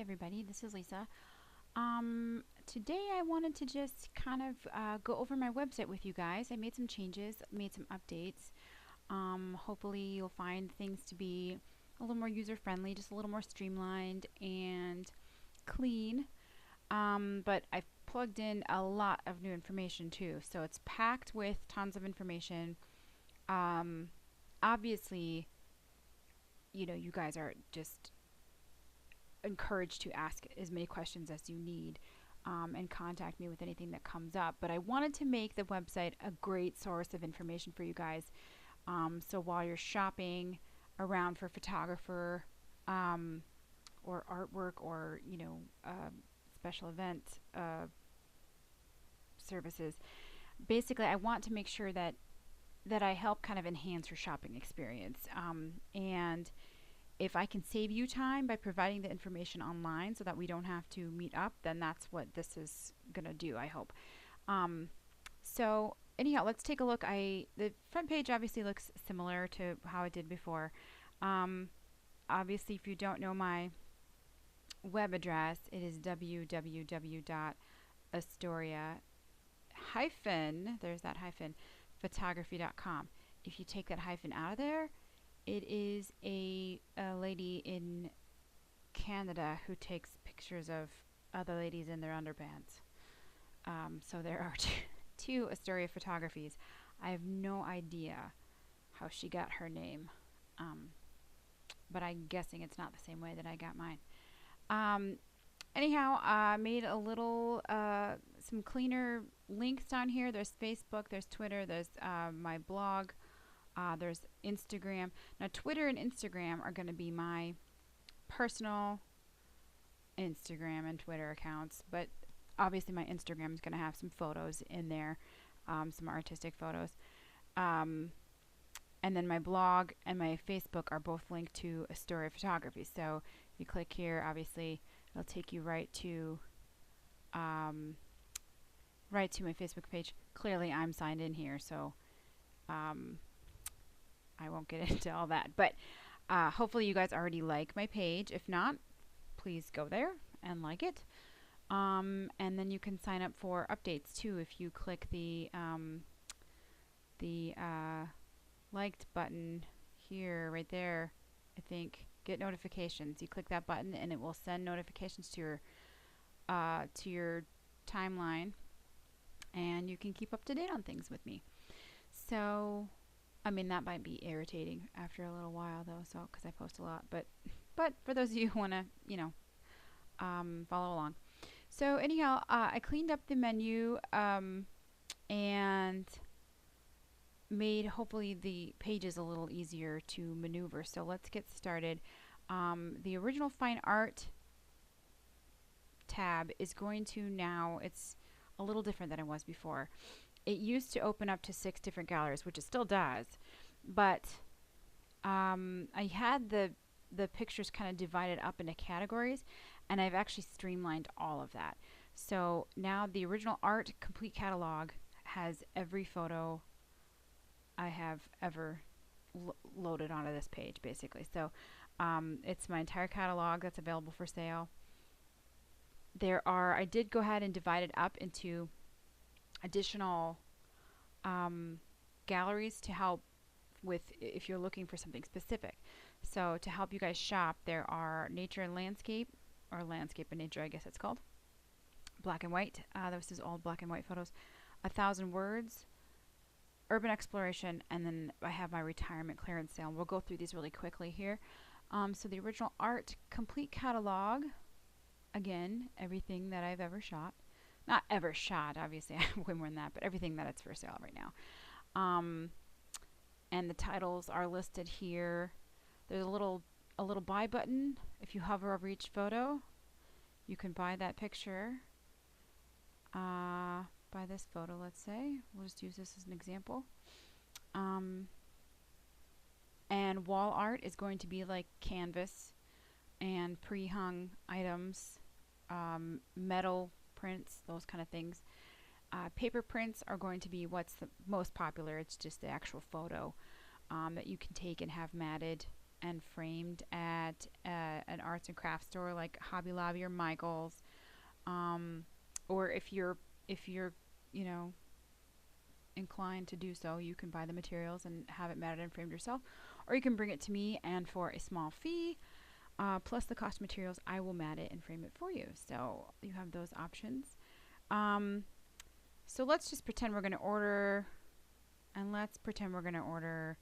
everybody, this is Lisa. Today I wanted to just kind of go over my website with you guys. I made some changes, made some updates. Hopefully you'll find things to be a little more user friendly, just a little more streamlined and clean. But I've plugged in a lot of new information too, so it's packed with tons of information. Um, Obviously, you guys are just encouraged to ask as many questions as you need, and contact me with anything that comes up. But I wanted to make the website a great source of information for you guys. So while you're shopping around for photographer, or artwork, or special event services, basically I want to make sure that I help kind of enhance your shopping experience. And if I can save you time by providing the information online so that we don't have to meet up, then that's what this is going to do, I hope. So anyhow, let's take a look. The front page obviously looks similar to how it did before. Obviously, if you don't know my web address, it is www.astoria hyphen, there's that hyphen, photography.com. If you take that hyphen out of there, it is a lady in Canada who takes pictures of other ladies in their underpants. So there are two Astoria photographies. I have no idea how she got her name, but I'm guessing it's not the same way that I got mine. Anyhow, I made a little, some cleaner links down here. There's Facebook, there's Twitter, there's my blog, there's Instagram. Now, Twitter and Instagram are going to be my personal Instagram and Twitter accounts, but obviously my Instagram is going to have some photos in there, some artistic photos. And then my blog and my Facebook are both linked to Astoria Photography. So if you click here, obviously it'll take you right to my Facebook page. Clearly I'm signed in here, so I won't get into all that. But hopefully you guys already like my page. If not, please go there and like it. And then you can sign up for updates too if you click the liked button here, right there. I think get notifications. You click that button and it will send notifications to your timeline, and you can keep up to date on things with me. So, I mean, that might be irritating after a little while though, so because I post a lot. But for those of you who want to, follow along. So anyhow, I cleaned up the menu, and made hopefully the pages a little easier to maneuver. So let's get started. The original fine art tab is going to now, it's a little different than it was before. It used to open up to 6 different galleries, which it still does, but I had the pictures kind of divided up into categories, and I've actually streamlined all of that. So now the original art complete catalog has every photo I have ever loaded onto this page, basically. So it's my entire catalog that's available for sale. I did go ahead and divide it up into additional galleries to help with if you're looking for something specific. So to help you guys shop, there are nature and landscape, or landscape and nature, I guess it's called. Black and white. This is all black and white photos. 1,000 words. Urban exploration, and then I have my retirement clearance sale. We'll go through these really quickly here. So the original art complete catalog, again, everything that I've ever shot. Not ever shot, obviously, I have way more than that, but everything that it's for sale right now. And the titles are listed here. There's a little buy button. If you hover over each photo, you can buy that picture. Buy this photo, let's say. We'll just use this as an example. And wall art is going to be like canvas and pre-hung items, metal prints, those kind of things. Paper prints are going to be what's the most popular. It's just the actual photo that you can take and have matted and framed at an an arts and crafts store like Hobby Lobby or Michael's, um, or if you're you know inclined to do so, you can buy the materials and have it matted and framed yourself, or you can bring it to me, and for a small fee, plus the cost of materials, I will mat it and frame it for you. So you have those options. Um, so let's just pretend we're going to order, and let's pretend we're going to order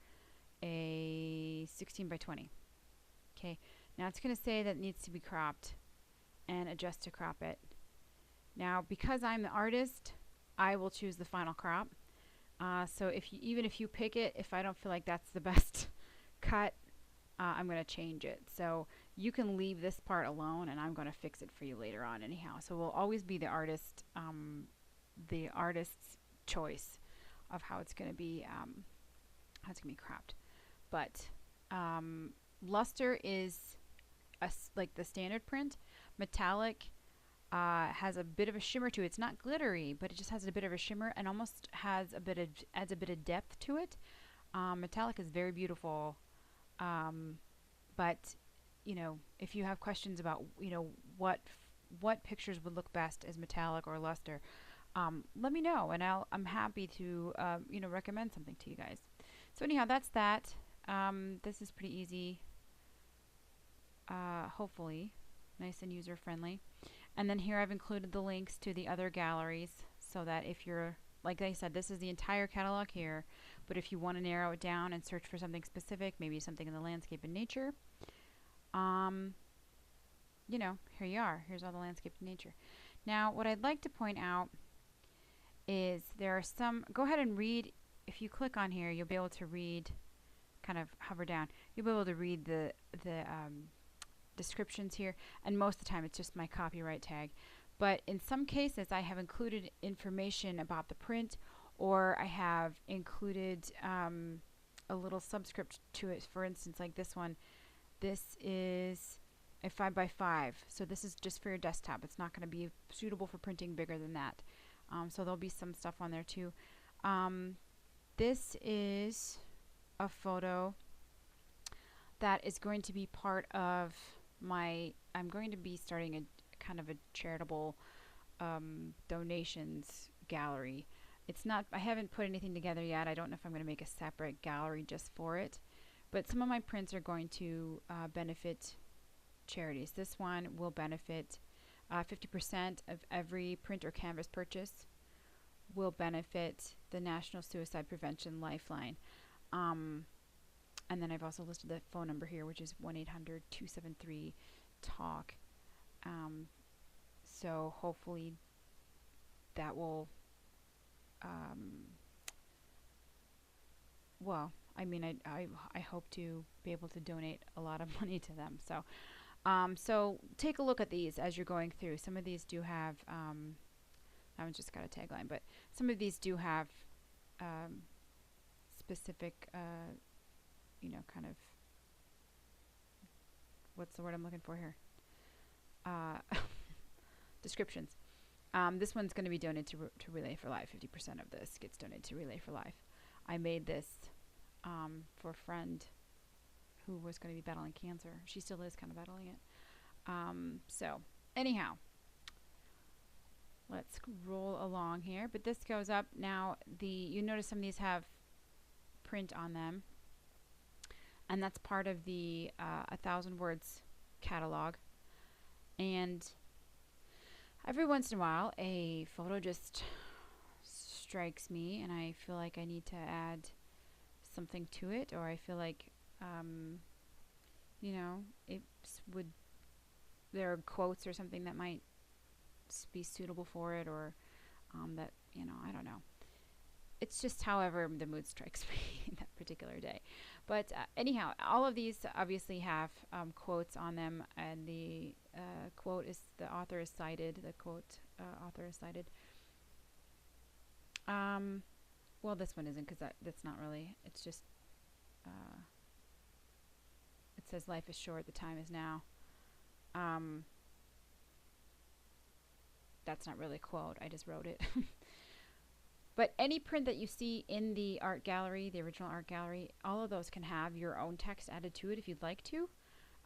a 16 by 20. Okay, now it's going to say that it needs to be cropped and adjust to crop it. Now, because I'm the artist, I will choose the final crop. So even if you pick it, if I don't feel like that's the best cut, I'm going to change it. So you can leave this part alone, and I'm going to fix it for you later on anyhow. So it will always be the artist's choice of how it's going to be cropped. But luster is like the standard print. Metallic has a bit of a shimmer to it. It's not glittery, but it just has a bit of a shimmer and almost adds a bit of depth to it. Metallic is very beautiful, but if you have questions about what pictures would look best as metallic or luster, let me know, and I'm happy to recommend something to you guys. So anyhow, that's that. This is pretty easy. Hopefully, nice and user friendly. And then here I've included the links to the other galleries, so that if you're, like I said, this is the entire catalog here, but if you want to narrow it down and search for something specific, maybe something in the landscape and nature, here you are. Here's all the landscape and nature. Now, what I'd like to point out is there are some, go ahead and read, if you click on here, you'll be able to read, kind of hover down, you'll be able to read the descriptions here, and most of the time it's just my copyright tag, but in some cases I have included information about the print, or I have included a little subscript to it. For instance, like this one, this is a 5x5, so this is just for your desktop. It's not going to be suitable for printing bigger than that, so there'll be some stuff on there too. This is a photo that is going to be part of I'm going to be starting a kind of a charitable donations gallery. I haven't put anything together yet. I don't know if I'm going to make a separate gallery just for it, but some of my prints are going to benefit charities. This one will benefit 50% of every print or canvas purchase will benefit the National Suicide Prevention Lifeline. And then I've also listed the phone number here, which is 1-800-273-TALK. So hopefully that will, I hope to be able to donate a lot of money to them. So, so take a look at these as you're going through. Some of these do have, that one's just got a tagline, but some of these do have specific, kind of, what's the word I'm looking for here? Descriptions. This one's going to be donated to Relay for Life. 50% of this gets donated to Relay for Life. I made this for a friend who was going to be battling cancer. She still is kind of battling it. So anyhow, let's roll along here. But this goes up now. You notice some of these have print on them, and that's part of the 1,000 words catalog. And every once in a while, a photo just strikes me, and I feel like I need to add something to it, or I feel like, there are quotes or something that might be suitable for it, or that, I don't know. It's just however the mood strikes me that particular day. But anyhow, all of these obviously have quotes on them, and the quote is, the author is cited, the quote author is cited. Well, this one isn't, because that's not really, it's just, it says life is short, the time is now. That's not really a quote, I just wrote it. But any print that you see in the art gallery, the original art gallery, all of those can have your own text added to it if you'd like to.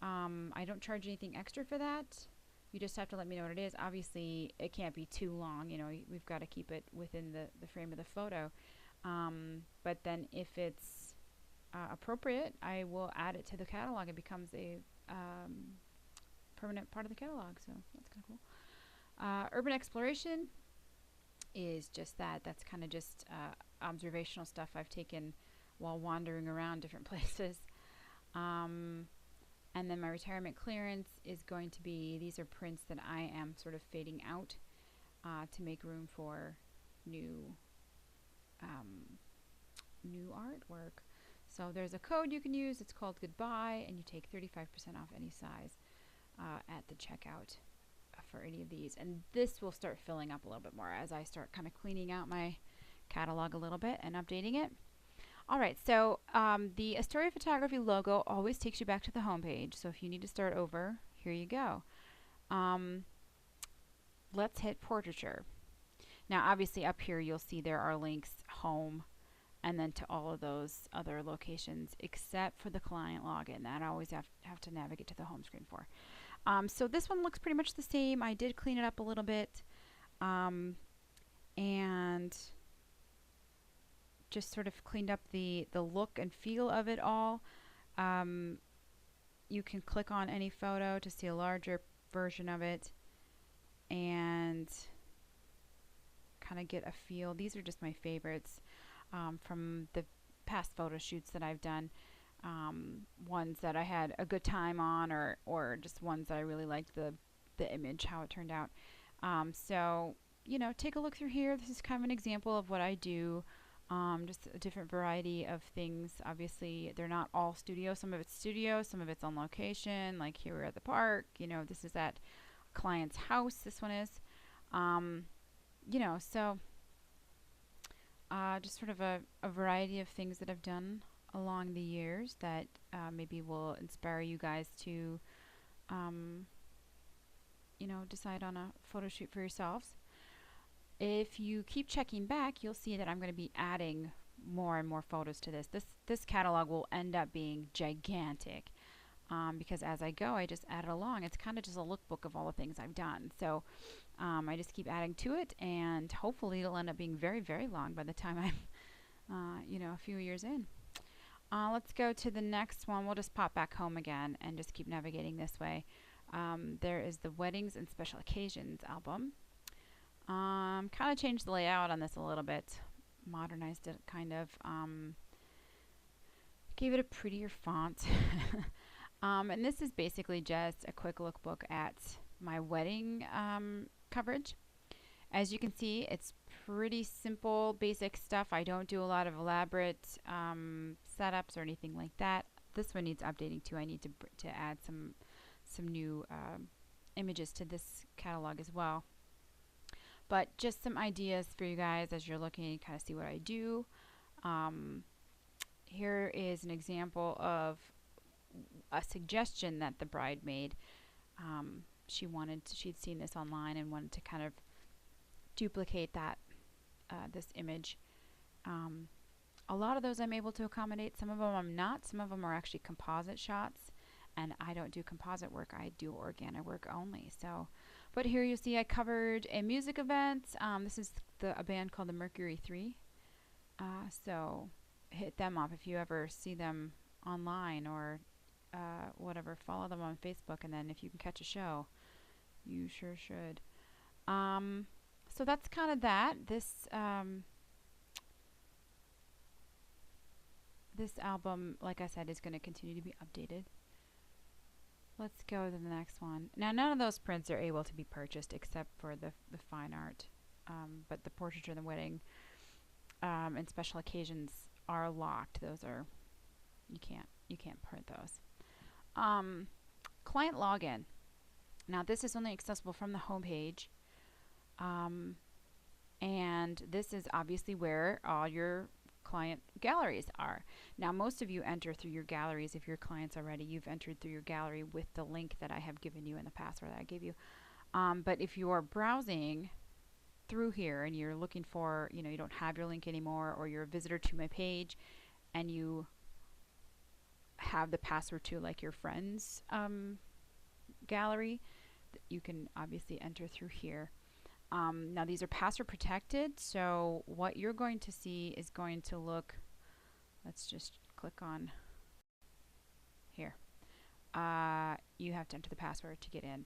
I don't charge anything extra for that. You just have to let me know what it is. Obviously, it can't be too long. You know, we've got to keep it within the frame of the photo. But then if it's appropriate, I will add it to the catalog. It becomes a permanent part of the catalog. So that's kind of cool. Urban exploration is just that. That's kind of just observational stuff I've taken while wandering around different places. And then my retirement clearance is going to be, these are prints that I am sort of fading out to make room for new new artwork. So there's a code you can use. It's called Goodbye, and you take 35% off any size at the checkout for any of these. And this will start filling up a little bit more as I start kind of cleaning out my catalog a little bit and updating it. All right, so the Astoria Photography logo always takes you back to the home page. So if you need to start over, here you go. Let's hit portraiture. Now, obviously up here you'll see there are links home and then to all of those other locations except for the client login that I always have to navigate to the home screen for. So this one looks pretty much the same. I did clean it up a little bit and just sort of cleaned up the look and feel of it all. You can click on any photo to see a larger version of it and kind of get a feel. These are just my favorites from the past photo shoots that I've done. Ones that I had a good time on, or just ones that I really liked the image, how it turned out. So, you know, take a look through here. This is kind of an example of what I do. Just a different variety of things. Obviously, they're not all studio. Some of it's studio, some of it's on location. Like here we're at the park. You know, this is at a client's house. This one is. You know, so just sort of a variety of things that I've done along the years that maybe will inspire you guys to, you know, decide on a photo shoot for yourselves. If you keep checking back, you'll see that I'm going to be adding more and more photos to this. This catalog will end up being gigantic because as I go, I just add it along. It's kind of just a lookbook of all the things I've done. So I just keep adding to it, and hopefully it'll end up being very, very long by the time I'm, you know, a few years in. Let's go to the next one. We'll just pop back home again and just keep navigating this way. There is the Weddings and Special Occasions album. Kind of changed the layout on this a little bit. Modernized it kind of. Gave it a prettier font. And this is basically just a quick lookbook at my wedding coverage. As you can see, it's pretty simple, basic stuff. I don't do a lot of elaborate setups or anything like that. This one needs updating too. I need to add some new images to this catalog as well. But just some ideas for you guys as you're looking to kind of see what I do. Here is an example of a suggestion that the bride made. She'd seen this online and wanted to kind of duplicate that this image. A lot of those I'm able to accommodate. Some of them I'm not. Some of them are actually composite shots, and I don't do composite work. I do organic work only. So, but here you see I covered a music event. This is a band called the Mercury 3. So hit them up if you ever see them online or whatever. Follow them on Facebook, and then if you can catch a show, you sure should. So that's kind of that. This album, like I said, is going to continue to be updated. Let's go to the next one. Now, none of those prints are able to be purchased except for the fine art, but the portraiture and the wedding and special occasions are locked. Those are you can't print those. Client login. Now, this is only accessible from the home page, and this is obviously where all your client galleries are. Now, most of you enter through your galleries. If your clients already, you've entered through your gallery with the link that I have given you and the password that I gave you. But if you are browsing through here and you're looking for, you know, you don't have your link anymore, or you're a visitor to my page and you have the password to, like your friend's gallery, you can obviously enter through here. Now these are password protected, so what you're going to see is going to look, let's just click on here. You have to enter the password to get in.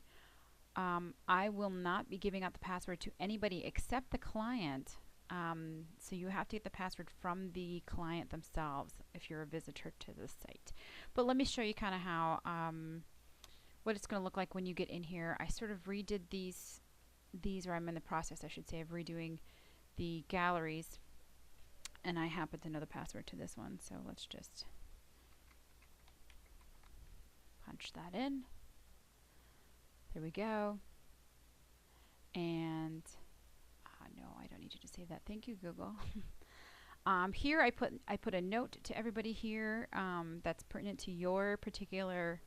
I will not be giving out the password to anybody except the client. So you have to get the password from the client themselves if you're a visitor to the site. But let me show you kind of how, what it's going to look like when you get in here. I sort of redid these, or I'm in the process, I should say, of redoing the galleries. And I happen to know the password to this one, so let's just punch that in. There we go. And no, I don't need you to save that. Thank you, Google. Here I put a note to everybody here that's pertinent to your particular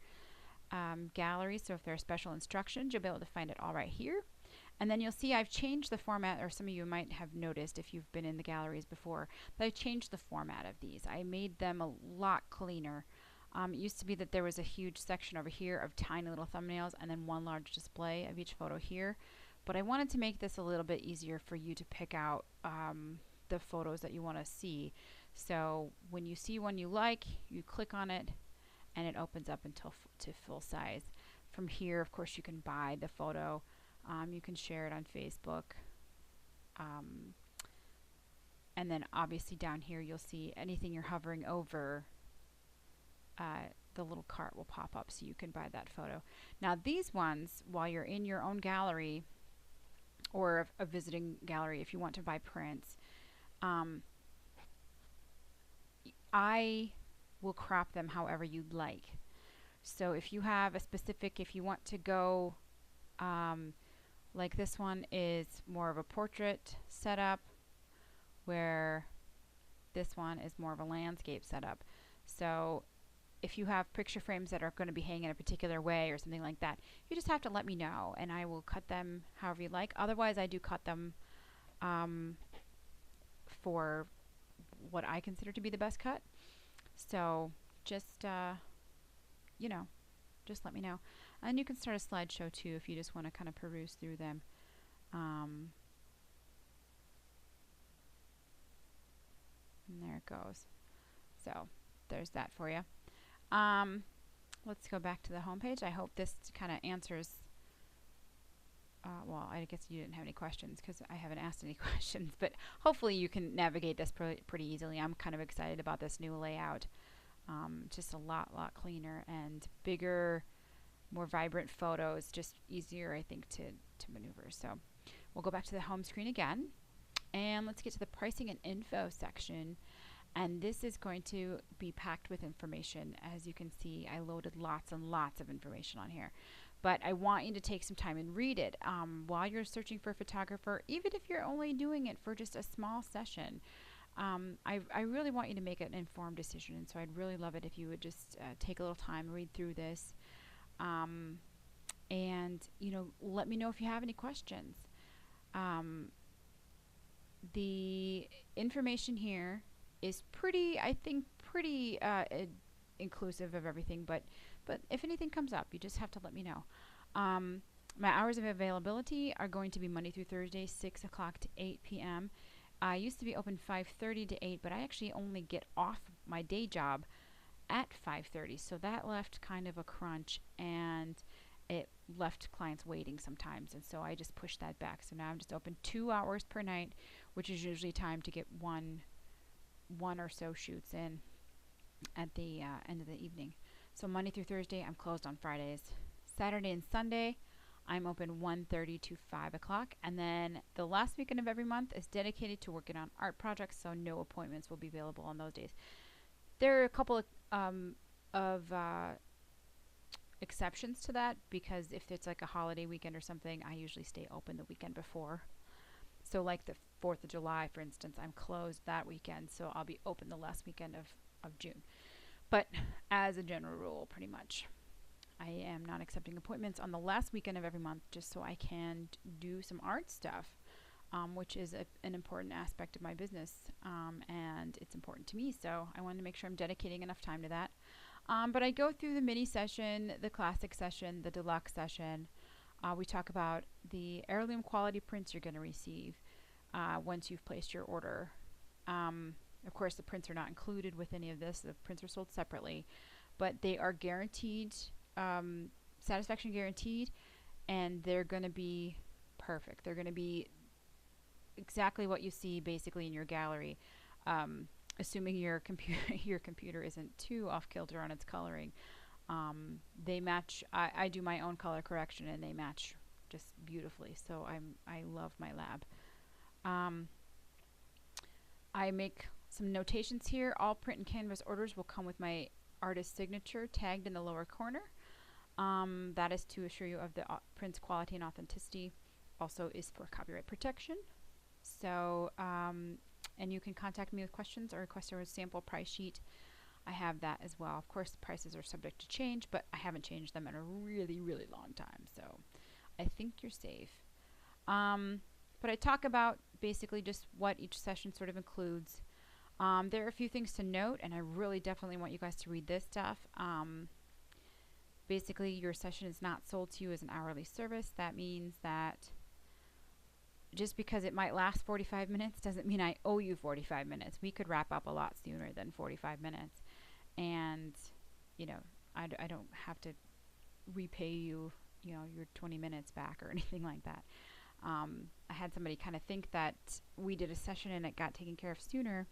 gallery. So if there are special instructions, you'll be able to find it all right here. And then you'll see I've changed the format, or some of you might have noticed if you've been in the galleries before, that I've changed the format of these. I made them a lot cleaner. It used to be that there was a huge section over here of tiny little thumbnails and then one large display of each photo here. But I wanted to make this a little bit easier for you to pick out the photos that you want to see. So when you see one you like, you click on it and it opens up until to full size. From here, of course, you can buy the photo. You can share it on Facebook. And then obviously down here you'll see anything you're hovering over, the little cart will pop up so you can buy that photo. Now these ones, while you're in your own gallery or a visiting gallery, if you want to buy prints, I will crop them however you'd like. So if you have a specific, if you want to go, like this one is more of a portrait setup, where this one is more of a landscape setup. So if you have picture frames that are going to be hanging in a particular way or something like that, you just have to let me know and I will cut them however you like. Otherwise, I do cut them for what I consider to be the best cut. So just, you know, just let me know. And you can start a slideshow too if you just want to kind of peruse through them. And there it goes. So there's that for you. Let's go back to the home page. I hope this kind of answers, well, I guess you didn't have any questions because I haven't asked any questions, but hopefully you can navigate this pretty easily. I'm kind of excited about this new layout. Just a lot cleaner and bigger, more vibrant photos, just easier, I think, to maneuver. So we'll go back to the home screen again, and let's get to the pricing and info section. And this is going to be packed with information. As you can see, I loaded lots and lots of information on here. But I want you to take some time and read it while you're searching for a photographer, even if you're only doing it for just a small session. I really want you to make an informed decision, and so I'd really love it if you would just take a little time, read through this, and let me know if you have any questions. The information here is pretty, I think, pretty inclusive of everything, but if anything comes up, you just have to let me know. My hours of availability are going to be Monday through Thursday, 6 o'clock to 8 p.m. I used to be open 5:30 to 8, but I actually only get off my day job at 5:30, so that left kind of a crunch, and it left clients waiting sometimes, and so I just pushed that back. So now I'm just open 2 hours per night, which is usually time to get one or so shoots in at the end of the evening. So Monday through Thursday, I'm closed on Fridays. Saturday and Sunday, I'm open 1:30 to 5 o'clock. And then the last weekend of every month is dedicated to working on art projects, so no appointments will be available on those days. There are a couple of exceptions to that, because if it's like a holiday weekend or something, I usually stay open the weekend before. So like the 4th of July, for instance, I'm closed that weekend, so I'll be open the last weekend of June. But as a general rule, pretty much, I am not accepting appointments on the last weekend of every month, just so I can do some art stuff, which is an important aspect of my business, and it's important to me, so I wanted to make sure I'm dedicating enough time to that. But I go through the mini session, the classic session, the deluxe session. We talk about the heirloom quality prints you're going to receive once you've placed your order. Of course, the prints are not included with any of this. The prints are sold separately, but they are guaranteed, satisfaction guaranteed, and they're going to be perfect. They're going to be exactly what you see basically in your gallery, assuming your computer isn't too off kilter on its coloring. They match. I do my own color correction, and they match just beautifully. So I love my lab. I make some notations here. All print and canvas orders will come with my artist signature tagged in the lower corner. That is to assure you of the print's quality and authenticity. Also is for copyright protection. So, and you can contact me with questions or request a sample price sheet. I have that as well. Of course, prices are subject to change, but I haven't changed them in a really, really long time. So I think you're safe. But I talk about basically just what each session sort of includes. There are a few things to note, and I really definitely want you guys to read this stuff. Basically, your session is not sold to you as an hourly service. That means that just because it might last 45 minutes doesn't mean I owe you 45 minutes. We could wrap up a lot sooner than 45 minutes. And, you know, I don't have to repay you, you know, your 20 minutes back or anything like that. I had somebody kind of think that we did a session and it got taken care of sooner,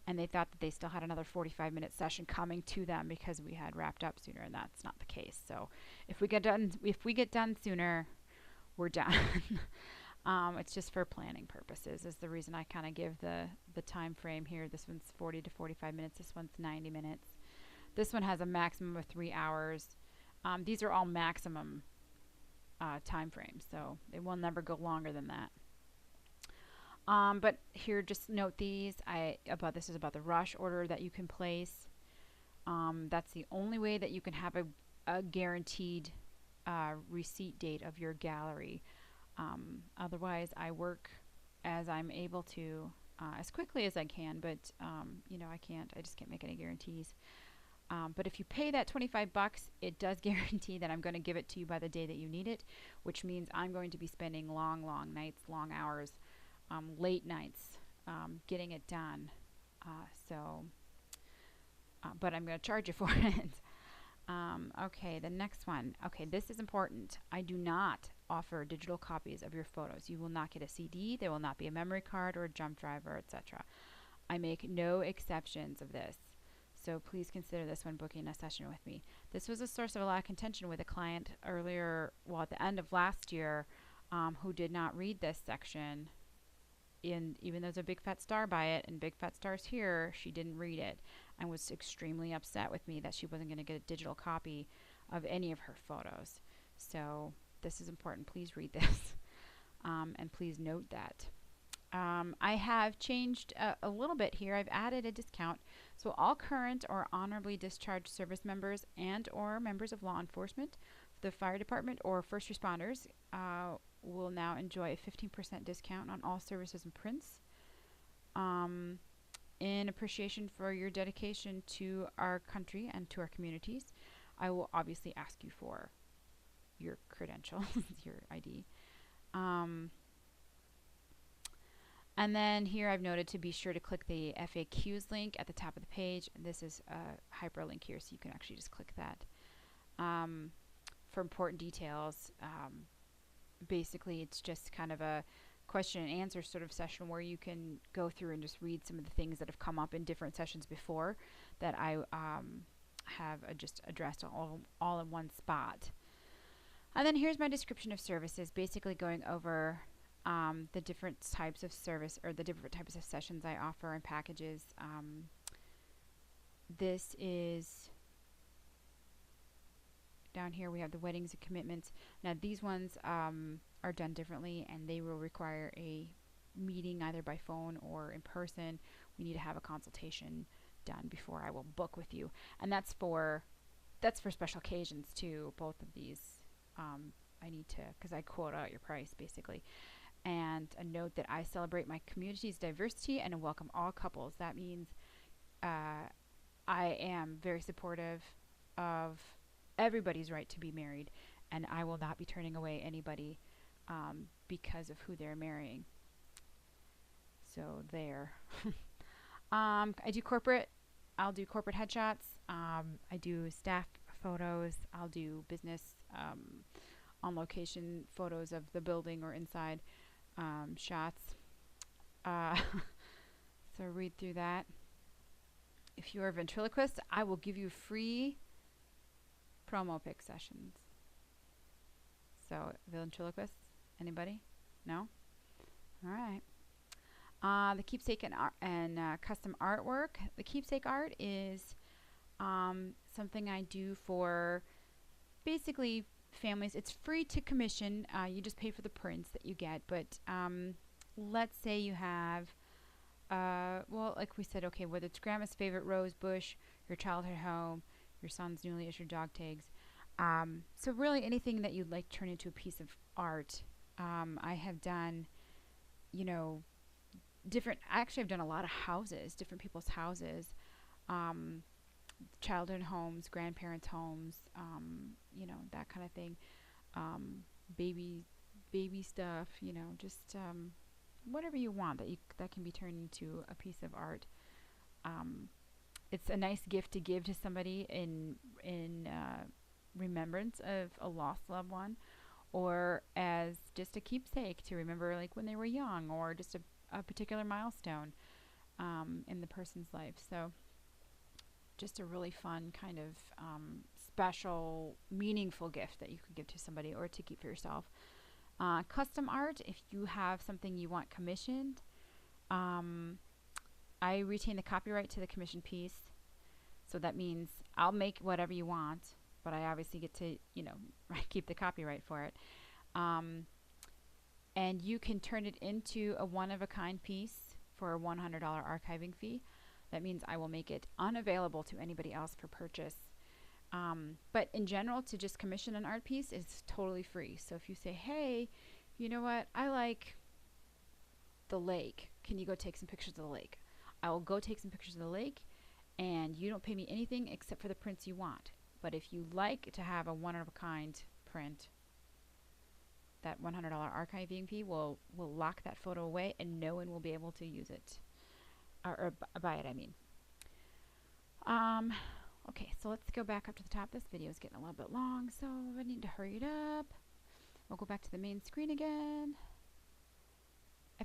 and they thought that they still had another 45-minute session coming to them because we had wrapped up sooner, and that's not the case. So if we get done sooner, we're done. It's just for planning purposes is the reason I kind of give the time frame here. This one's 40 to 45 minutes. This one's 90 minutes. This one has a maximum of 3 hours. These are all maximum time frames, so it will never go longer than that. But here, just note these. This is about the rush order that you can place. That's the only way that you can have a guaranteed receipt date of your gallery. Otherwise, I work as I'm able to, as quickly as I can, but you know, I just can't make any guarantees. But if you pay that $25, it does guarantee that I'm going to give it to you by the day that you need it, which means I'm going to be spending long nights, long hours, late nights, getting it done. But I'm going to charge you for it. Okay, the next one. Okay, this is important. I do not offer digital copies of your photos. You will not get a CD. There will not be a memory card or a jump drive, or etc. I make no exceptions of this. So please consider this when booking a session with me. This was a source of a lot of contention with a client earlier, well, at the end of last year, who did not read this section. Even though there's a big fat star by it and big fat stars here, she didn't read it and was extremely upset with me that she wasn't going to get a digital copy of any of her photos. So this is important. Please read this and please note that. I have changed a little bit here. I've added a discount. So all current or honorably discharged service members and or members of law enforcement, the fire department, or first responders will now enjoy a 15% discount on all services and prints. In appreciation for your dedication to our country and to our communities, I will obviously ask you for your credentials, your ID. And then here I've noted to be sure to click the FAQs link at the top of the page. This is a hyperlink here, so you can actually just click that. For important details, basically it's just kind of a question and answer sort of session where you can go through and just read some of the things that have come up in different sessions before that I have just addressed all in one spot. And then here's my description of services, basically going over the different types of service or the different types of sessions I offer and packages. This is down here. We have the weddings and commitments. Now these ones are done differently, and they will require a meeting either by phone or in person. We need to have a consultation done before I will book with you, and that's for special occasions too. Both of these I need to, because I quote out your price basically. And a note that I celebrate my community's diversity and welcome all couples. That means I am very supportive of everybody's right to be married, and I will not be turning away anybody because of who they're marrying. So there. I do corporate. I'll do corporate headshots. I do staff photos. I'll do business on location photos of the building or inside shots. Uh, so read through that. If you're a ventriloquist, I will give you free promo pic sessions. So ventriloquists, anybody? No? All right. The keepsake and custom artwork. The keepsake art is something I do for basically families. It's free to commission. You just pay for the prints that you get. But let's say you have, well, like we said, okay, whether it's grandma's favorite rose bush, your childhood home, your son's newly issued dog tags. So really anything that you'd like to turn into a piece of art. I have done, you know, I've done a lot of houses, different people's houses, childhood homes, grandparents' homes, that kind of thing. Um, baby, baby stuff, just whatever you want that can be turned into a piece of art. Um, it's a nice gift to give to somebody in remembrance of a lost loved one, or as just a keepsake to remember, like when they were young, or just a particular milestone in the person's life. So just a really fun kind of special, meaningful gift that you could give to somebody or to keep for yourself. Custom art, if you have something you want commissioned, I retain the copyright to the commissioned piece. So that means I'll make whatever you want, but I obviously get to, keep the copyright for it. And you can turn it into a one-of-a-kind piece for a $100 archiving fee. That means I will make it unavailable to anybody else for purchase. But in general, to just commission an art piece is totally free. So if you say, hey, you know what, I like the lake. Can you go take some pictures of the lake? I will go take some pictures of the lake, and you don't pay me anything except for the prints you want. But if you like to have a one-of-a-kind print, that $100 archiving fee will lock that photo away, and no one will be able to use it or buy it. I mean. Okay, so let's go back up to the top. This video is getting a little bit long, so I need to hurry it up. We'll go back to the main screen again.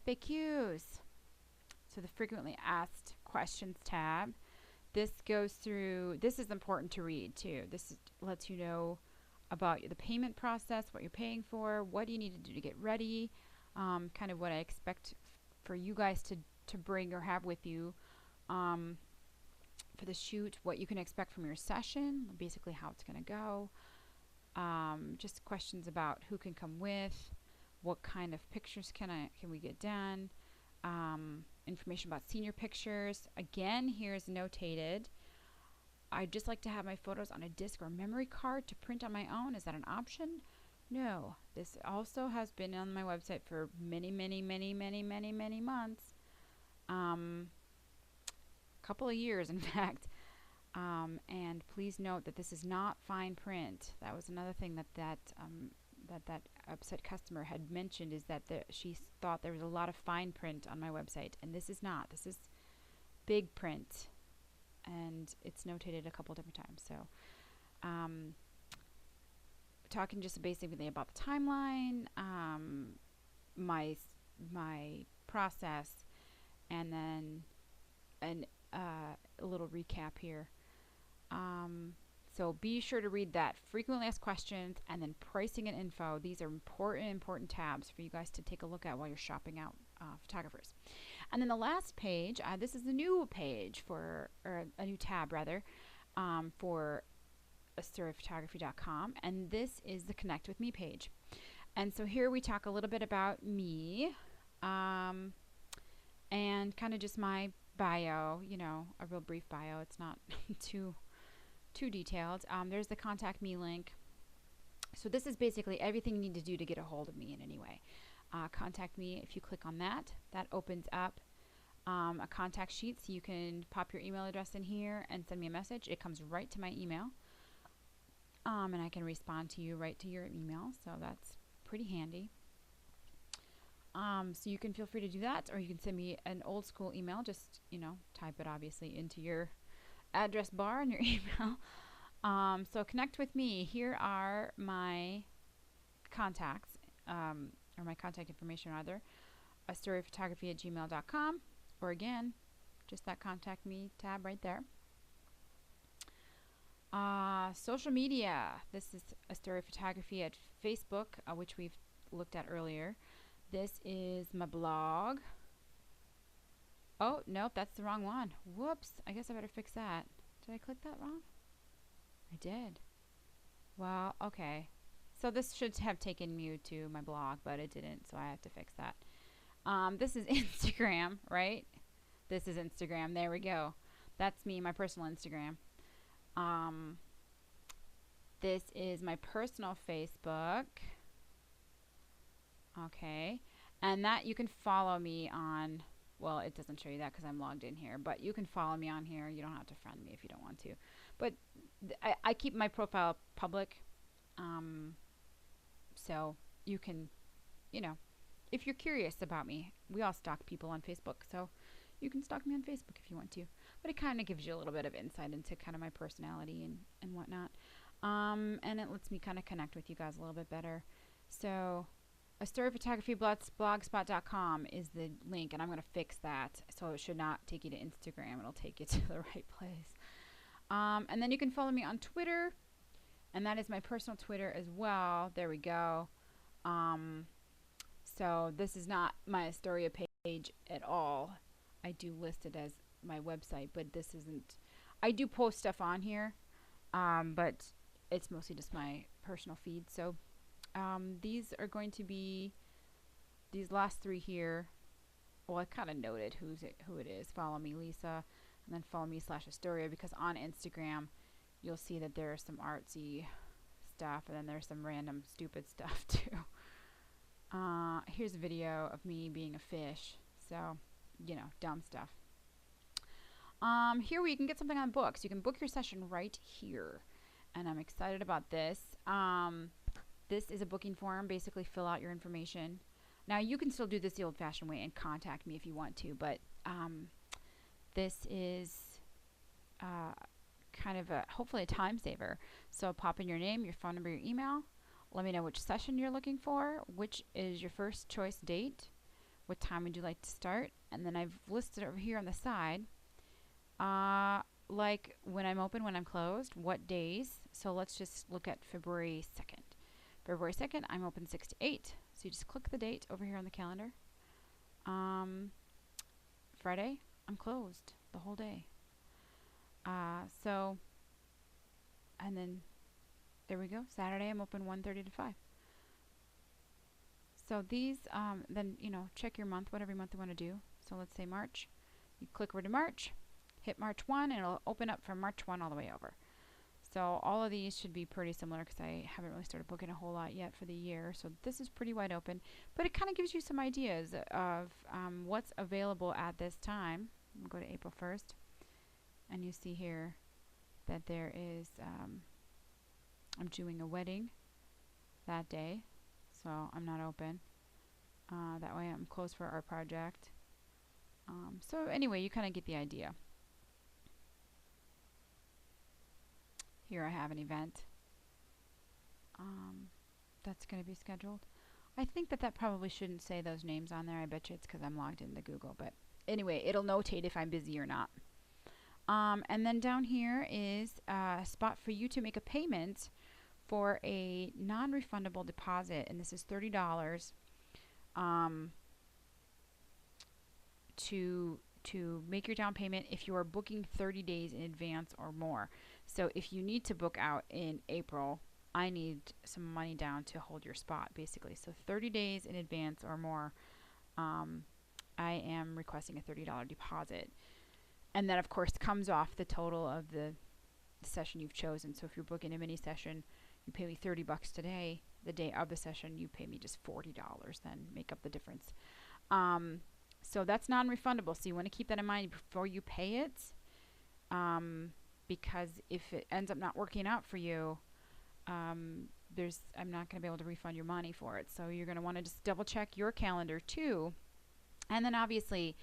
FAQs. So the frequently asked questions tab. This is important to read too. Lets you know about the payment process, what you're paying for, what do you need to do to get ready, kind of what I expect for you guys to bring or have with you for the shoot, what you can expect from your session, basically how it's going to go. Just questions about who can come with, what kind of pictures can we get done, information about senior pictures. Again, here's notated. I'd just like to have my photos on a disc or memory card to print on my own. Is that an option? No. This also has been on my website for many, many, many, many, many, many months. Couple of years, in fact. And please note that this is not fine print. That was another thing that upset customer had mentioned, is that she thought there was a lot of fine print on my website, and this is not. This is big print, and it's notated a couple different times. So talking just basically about the timeline, my process, and then a little recap here. So be sure to read that. Frequently asked questions, and then pricing and info. These are important tabs for you guys to take a look at while you're shopping out photographers. And then the last page, this is a new page or a new tab rather, for astoryphotography.com, and this is the Connect with Me page. And so here we talk a little bit about me, and kind of just my bio, a real brief bio. It's not too detailed. There's the contact me link. So this is basically everything you need to do to get a hold of me in any way. Contact me. If you click on that opens up a contact sheet, so you can pop your email address in here and send me a message. It comes right to my email, and I can respond to you right to your email, so that's pretty handy. So you can feel free to do that, or you can send me an old school email. Just, type it obviously into your address bar in your email. So connect with me. Here are my contacts, or my contact information rather. astoryphotography@gmail.com, or again, just that contact me tab right there. Social media. This is Astoria Photography at Facebook, which we've looked at earlier. This is my blog. Oh, nope, that's the wrong one. Whoops, I guess I better fix that. Did I click that wrong? I did. Well, okay. So this should have taken me to my blog, but it didn't, so I have to fix that. This is Instagram, right? This is Instagram. There we go. That's me, my personal Instagram. This is my personal Facebook. Okay. And that you can follow me on, well, it doesn't show you that because I'm logged in here, but you can follow me on here. You don't have to friend me if you don't want to. But I keep my profile public. So you can, if you're curious about me, we all stalk people on Facebook, so you can stalk me on Facebook if you want to. But it kind of gives you a little bit of insight into kind of my personality and whatnot. And it lets me kind of connect with you guys a little bit better. So astoryphotography.blogspot.com is the link, and I'm going to fix that. So it should not take you to Instagram. It'll take you to the right place. And then you can follow me on Twitter, and that is my personal Twitter as well. There we go. So this is not my Astoria page at all. I do list it as my website, but this isn't. I do post stuff on here, but it's mostly just my personal feed. So these are going to be these last three here. Well, I kind of noted who it is. Follow me, Lisa, and then follow me /Astoria, because on Instagram you'll see that there's some artsy stuff, and then there's some random stupid stuff too. Here's a video of me being a fish, so dumb stuff. Here where you can get something on books. You can book your session right here, and I'm excited about this. This is a booking form. Basically fill out your information. Now you can still do this the old-fashioned way and contact me if you want to, but this is kind of hopefully a time saver. So pop in your name, your phone number, your email. Let me know which session you're looking for, which is your first choice date, what time would you like to start, and then I've listed over here on the side like when I'm open, when I'm closed, what days. So let's just look at February 2nd. February 2nd, I'm open 6 to 8. So you just click the date over here on the calendar. Friday, I'm closed the whole day. And then there we go. Saturday, I'm open 1:30 to 5. So these, then, check your month, whatever month you want to do. So let's say March. You click over to March, hit March 1, and it'll open up from March 1 all the way over. So all of these should be pretty similar because I haven't really started booking a whole lot yet for the year. So this is pretty wide open, but it kind of gives you some ideas of what's available at this time. We'll go to April 1st, and you see here that there is, I'm doing a wedding that day, so I'm not open. That way I'm closed for our project. So anyway, you kind of get the idea. Here I have an event that's going to be scheduled. I think that probably shouldn't say those names on there. I bet you it's because I'm logged into Google. But anyway, it'll notate if I'm busy or not. And then down here is a spot for you to make a payment for a non-refundable deposit. And this is $30 to make your down payment if you are booking 30 days in advance or more. So if you need to book out in April, I need some money down to hold your spot, basically. So 30 days in advance or more, I am requesting a $30 deposit. And that, of course, comes off the total of the session you've chosen. So if you're booking a mini session, you pay me $30 today. The day of the session, you pay me just $40, then make up the difference. So that's non-refundable. So you want to keep that in mind before you pay it, um, because if it ends up not working out for you, I'm not going to be able to refund your money for it. So you're going to want to just double check your calendar too. And then obviously,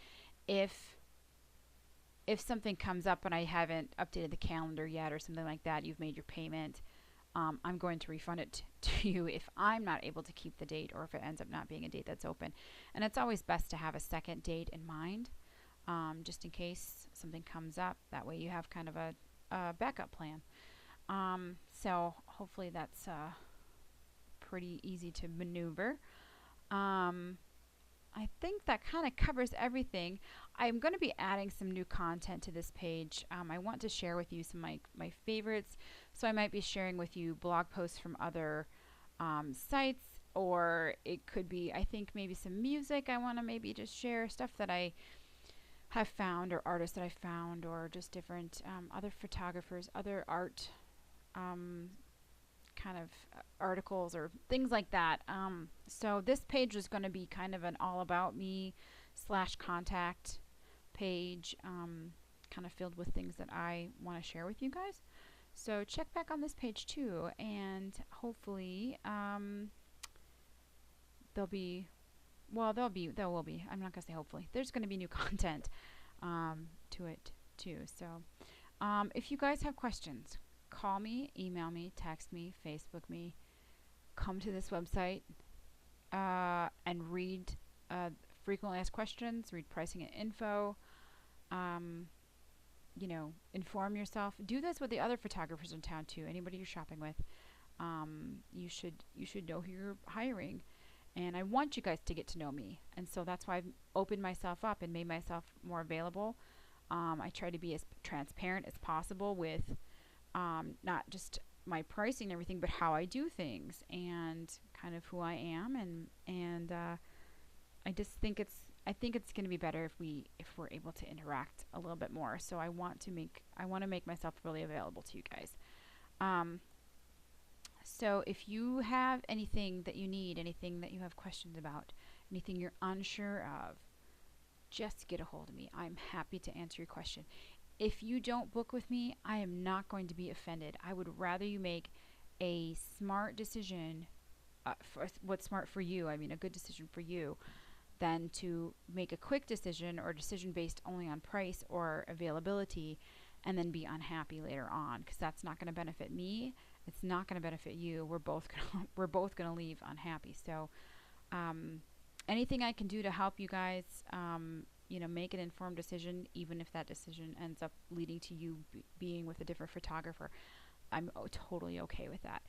if something comes up and I haven't updated the calendar yet or something like that, you've made your payment, I'm going to refund it to you if I'm not able to keep the date or if it ends up not being a date that's open. And it's always best to have a second date in mind, just in case something comes up. That way you have kind of a backup plan. So hopefully that's pretty easy to maneuver. I think that kind of covers everything. I'm going to be adding some new content to this page. I want to share with you some of my favorites. So I might be sharing with you blog posts from other sites, or it could be, I think, maybe some music. I want to maybe just share stuff that I have found, or artists that I found, or just different other photographers, other art kind of articles or things like that. So this page is going to be kind of an all about me / contact page, kind of filled with things that I want to share with you guys. So check back on this page too, and hopefully there'll be, there will be, I'm not going to say hopefully, there's going to be new content to it too. So if you guys have questions, call me, email me, text me, Facebook me, come to this website and read frequently asked questions, read pricing and info, inform yourself. Do this with the other photographers in town too. Anybody you're shopping with, you should know who you're hiring. And I want you guys to get to know me. And so that's why I've opened myself up and made myself more available. I try to be as transparent as possible with not just my pricing and everything, but how I do things and kind of who I am. And I just think it's going to be better if we're able to interact a little bit more. So I want to make myself really available to you guys. So if you have anything that you need, anything that you have questions about, anything you're unsure of, just get a hold of me. I'm happy to answer your question. If you don't book with me, I am not going to be offended. I would rather you make a smart decision, for what's smart for you, I mean a good decision for you, than to make a quick decision or a decision based only on price or availability and then be unhappy later on, because that's not going to benefit me. It's not going to benefit you. We're both going to leave unhappy. So anything I can do to help you guys make an informed decision, even if that decision ends up leading to you being with a different photographer, I'm totally okay with that.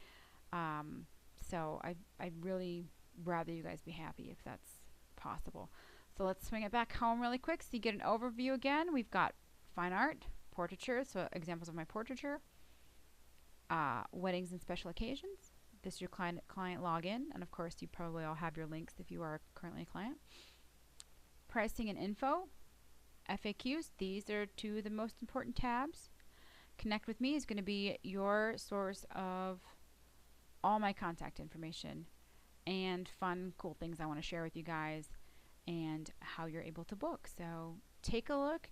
So I'd really rather you guys be happy if that's possible. So let's swing it back home really quick so you get an overview again. We've got fine art, portraiture, so examples of my portraiture, weddings and special occasions. This is your client login, and of course you probably all have your links if you are currently a client. Pricing and info, FAQs, these are two of the most important tabs. Connect with me is going to be your source of all my contact information and fun, cool things I want to share with you guys and how you're able to book. So take a look.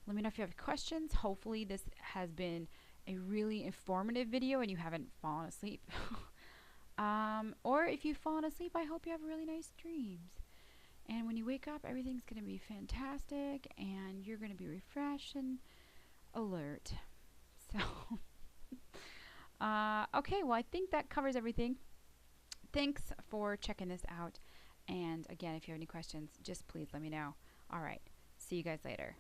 Let me know if you have questions. Hopefully this has been a really informative video and you haven't fallen asleep. Or if you've fallen asleep, I hope you have really nice dreams. And when you wake up, everything's going to be fantastic and you're going to be refreshed and alert. So, okay, well, I think that covers everything. Thanks for checking this out. And again, if you have any questions, just please let me know. All right. See you guys later.